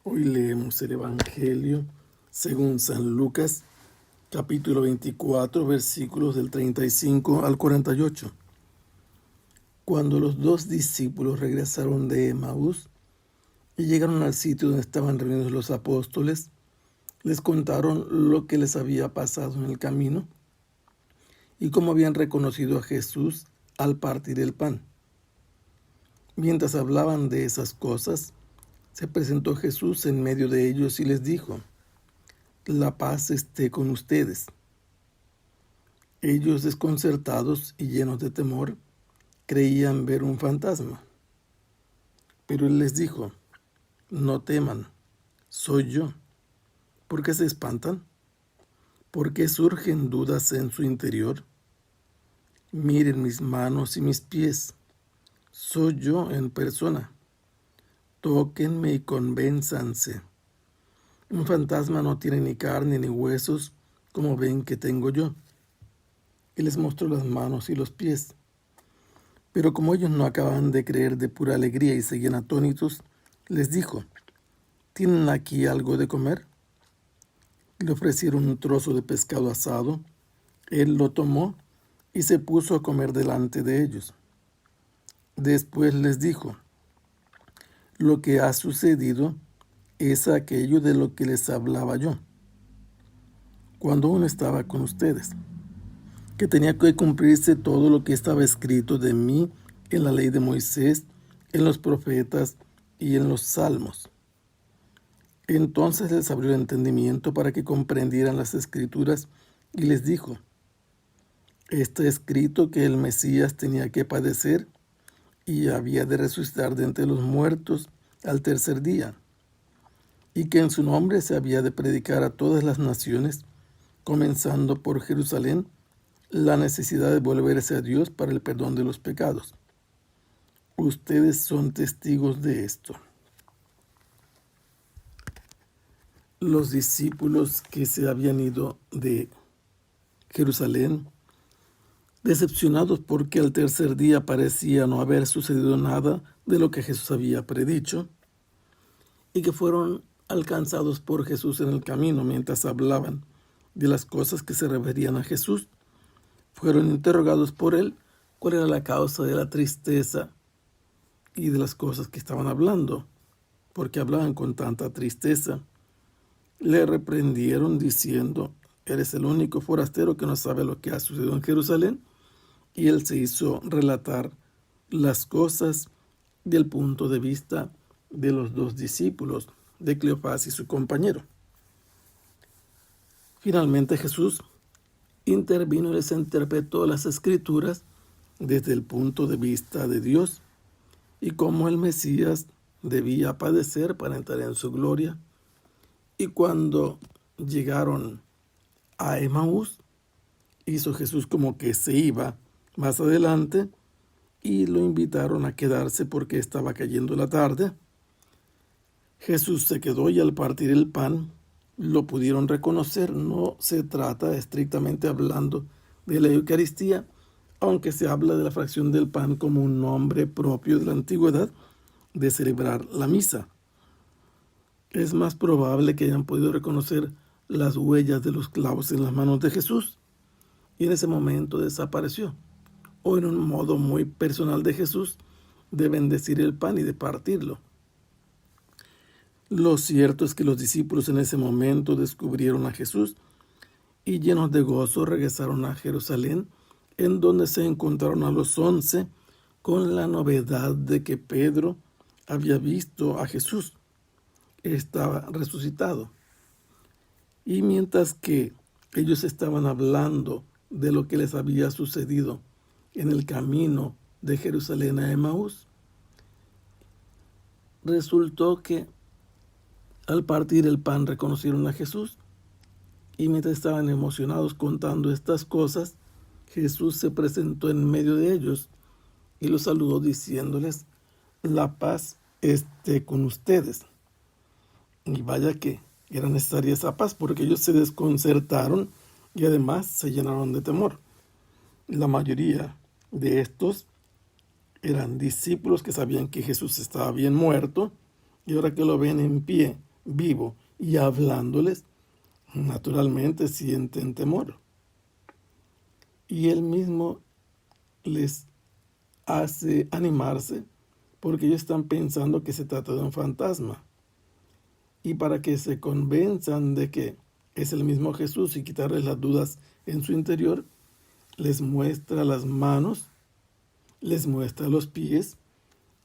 Hoy leemos el Evangelio según San Lucas, capítulo 24, versículos del 35 al 48. Cuando los dos discípulos regresaron de Emaús y llegaron al sitio donde estaban reunidos los apóstoles, les contaron lo que les había pasado en el camino y cómo habían reconocido a Jesús al partir el pan. Mientras hablaban de esas cosas, se presentó Jesús en medio de ellos y les dijo: «La paz esté con ustedes». Ellos, desconcertados y llenos de temor, creían ver un fantasma. Pero él les dijo: «No teman, soy yo». ¿Por qué se espantan? ¿Por qué surgen dudas en su interior? Miren mis manos y mis pies. Soy yo en persona. Tóquenme y convénzanse. Un fantasma no tiene ni carne ni huesos, como ven que tengo yo. Y les mostró las manos y los pies. Pero como ellos no acababan de creer de pura alegría y seguían atónitos, les dijo: ¿tienen aquí algo de comer? Le ofrecieron un trozo de pescado asado. Él lo tomó y se puso a comer delante de ellos. Después les dijo: lo que ha sucedido es aquello de lo que les hablaba yo, cuando aún estaba con ustedes, que tenía que cumplirse todo lo que estaba escrito de mí en la ley de Moisés, en los profetas y en los salmos. Entonces les abrió el entendimiento para que comprendieran las escrituras y les dijo: está escrito que el Mesías tenía que padecer y había de resucitar de entre los muertos al tercer día, y que en su nombre se había de predicar a todas las naciones, comenzando por Jerusalén, la necesidad de volverse a Dios para el perdón de los pecados. Ustedes son testigos de esto. Los discípulos que se habían ido de Jerusalén, decepcionados porque al tercer día parecía no haber sucedido nada de lo que Jesús había predicho, y que fueron alcanzados por Jesús en el camino mientras hablaban de las cosas que se referían a Jesús, fueron interrogados por él cuál era la causa de la tristeza y de las cosas que estaban hablando, porque hablaban con tanta tristeza. Le reprendieron diciendo: eres el único forastero que no sabe lo que ha sucedido en Jerusalén. Y él se hizo relatar las cosas del punto de vista de los dos discípulos, de Cleofás y su compañero. Finalmente Jesús intervino y les interpretó las escrituras desde el punto de vista de Dios y cómo el Mesías debía padecer para entrar en su gloria. Y cuando llegaron a Emaús, hizo Jesús como que se iba más adelante y lo invitaron a quedarse porque estaba cayendo la tarde. Jesús se quedó y al partir el pan lo pudieron reconocer. No se trata estrictamente hablando de la Eucaristía, aunque se habla de la fracción del pan como un nombre propio de la antigüedad de celebrar la misa. Es más probable que hayan podido reconocer las huellas de los clavos en las manos de Jesús, y en ese momento desapareció. O en un modo muy personal de Jesús, de bendecir el pan y de partirlo. Lo cierto es que los discípulos en ese momento descubrieron a Jesús y llenos de gozo regresaron a Jerusalén, en donde se encontraron a los 11 con la novedad de que Pedro había visto a Jesús. Estaba resucitado. Y mientras que ellos estaban hablando de lo que les había sucedido en el camino de Jerusalén a Emaús, resultó que al partir el pan reconocieron a Jesús, y mientras estaban emocionados contando estas cosas, Jesús se presentó en medio de ellos y los saludó diciéndoles: la paz esté con ustedes. Y vaya que era necesaria esa paz, porque ellos se desconcertaron y además se llenaron de temor. La mayoría de estos eran discípulos que sabían que Jesús estaba bien muerto, y ahora que lo ven en pie vivo y hablándoles, naturalmente sienten temor. Y él mismo les hace animarse porque ellos están pensando que se trata de un fantasma. Y para que se convenzan de que es el mismo Jesús y quitarles las dudas en su interior, les muestra las manos, les muestra los pies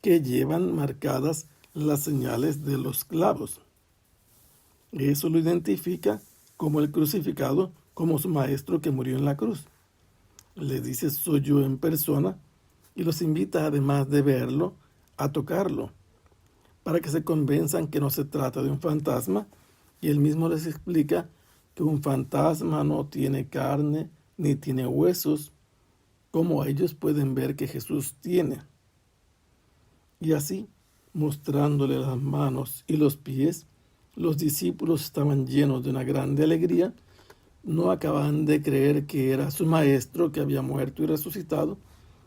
que llevan marcadas las señales de los clavos. Eso lo identifica como el crucificado, como su maestro que murió en la cruz. Les dice, soy yo en persona, y los invita, además de verlo, a tocarlo, para que se convenzan que no se trata de un fantasma, y él mismo les explica que un fantasma no tiene carne ni tiene huesos, como ellos pueden ver que Jesús tiene. Y así, mostrándole las manos y los pies, los discípulos estaban llenos de una grande alegría. No acababan de creer que era su maestro que había muerto y resucitado,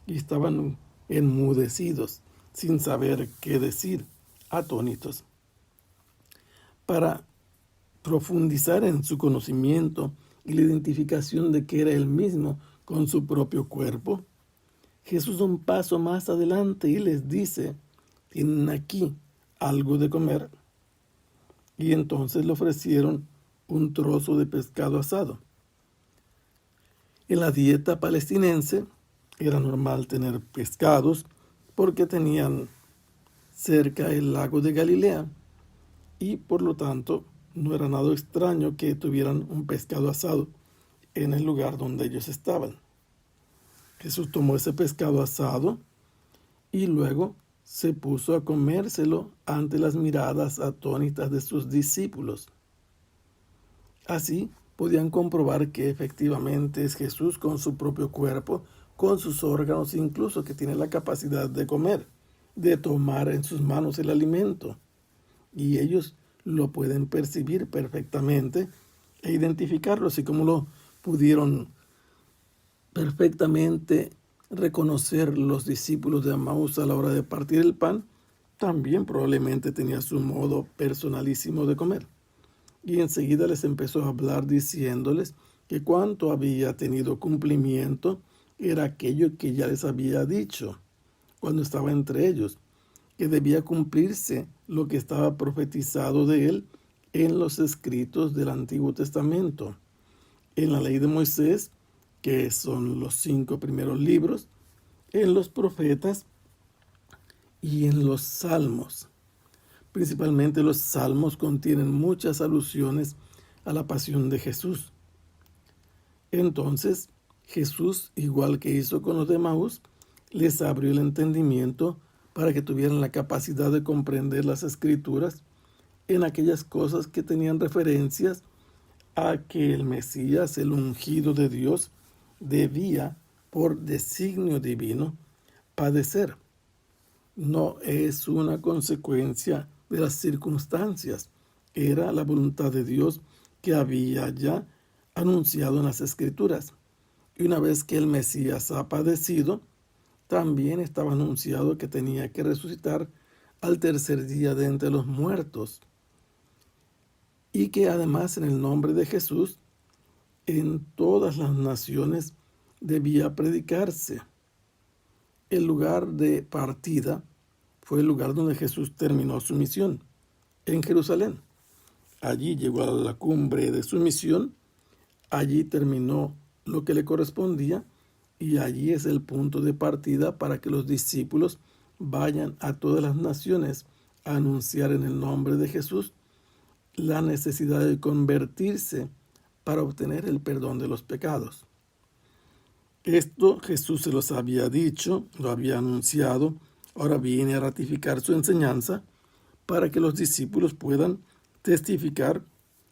y estaban enmudecidos, sin saber qué decir, atónitos. Para profundizar en su conocimiento y la identificación de que era él mismo con su propio cuerpo, Jesús da un paso más adelante y les dice, tienen aquí algo de comer. Y entonces le ofrecieron un trozo de pescado asado. En la dieta palestinense era normal tener pescados porque tenían cerca el lago de Galilea y por lo tanto no era nada extraño que tuvieran un pescado asado en el lugar donde ellos estaban. Jesús tomó ese pescado asado y luego se puso a comérselo ante las miradas atónitas de sus discípulos. Así podían comprobar que efectivamente es Jesús con su propio cuerpo, con sus órganos, incluso que tiene la capacidad de comer, de tomar en sus manos el alimento. Y ellos lo pueden percibir perfectamente e identificarlo, así como lo pudieron perfectamente reconocer los discípulos de Emaús a la hora de partir el pan. También probablemente tenía su modo personalísimo de comer. Y enseguida les empezó a hablar diciéndoles que cuanto había tenido cumplimiento era aquello que ya les había dicho cuando estaba entre ellos, que debía cumplirse lo que estaba profetizado de él en los escritos del Antiguo Testamento, en la ley de Moisés, que son los 5 primeros libros, en los profetas y en los salmos. Principalmente los salmos contienen muchas alusiones a la pasión de Jesús. Entonces, Jesús, igual que hizo con los de Emaús, les abrió el entendimiento para que tuvieran la capacidad de comprender las Escrituras en aquellas cosas que tenían referencias a que el Mesías, el ungido de Dios, debía, por designio divino, padecer. No es una consecuencia de las circunstancias, era la voluntad de Dios que había ya anunciado en las Escrituras. Y una vez que el Mesías ha padecido, también estaba anunciado que tenía que resucitar al tercer día de entre los muertos. Y que además en el nombre de Jesús, en todas las naciones debía predicarse. El lugar de partida fue el lugar donde Jesús terminó su misión, en Jerusalén. Allí llegó a la cumbre de su misión, allí terminó lo que le correspondía y allí es el punto de partida para que los discípulos vayan a todas las naciones a anunciar en el nombre de Jesús la necesidad de convertirse para obtener el perdón de los pecados. Esto Jesús se los había dicho, lo había anunciado, ahora viene a ratificar su enseñanza para que los discípulos puedan testificar,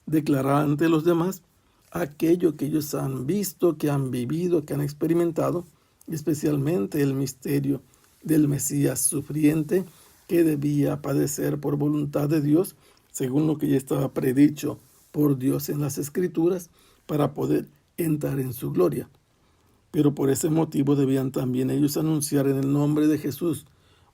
declarar ante los demás aquello que ellos han visto, que han vivido, que han experimentado, especialmente el misterio del Mesías sufriente que debía padecer por voluntad de Dios, según lo que ya estaba predicho por Dios en las Escrituras, para poder entrar en su gloria. Pero por ese motivo debían también ellos anunciar en el nombre de Jesús,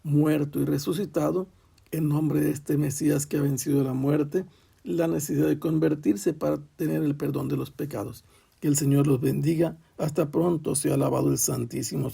muerto y resucitado, en nombre de este Mesías que ha vencido la muerte, la necesidad de convertirse para tener el perdón de los pecados. Que el Señor los bendiga. Hasta pronto. Sea alabado el Santísimo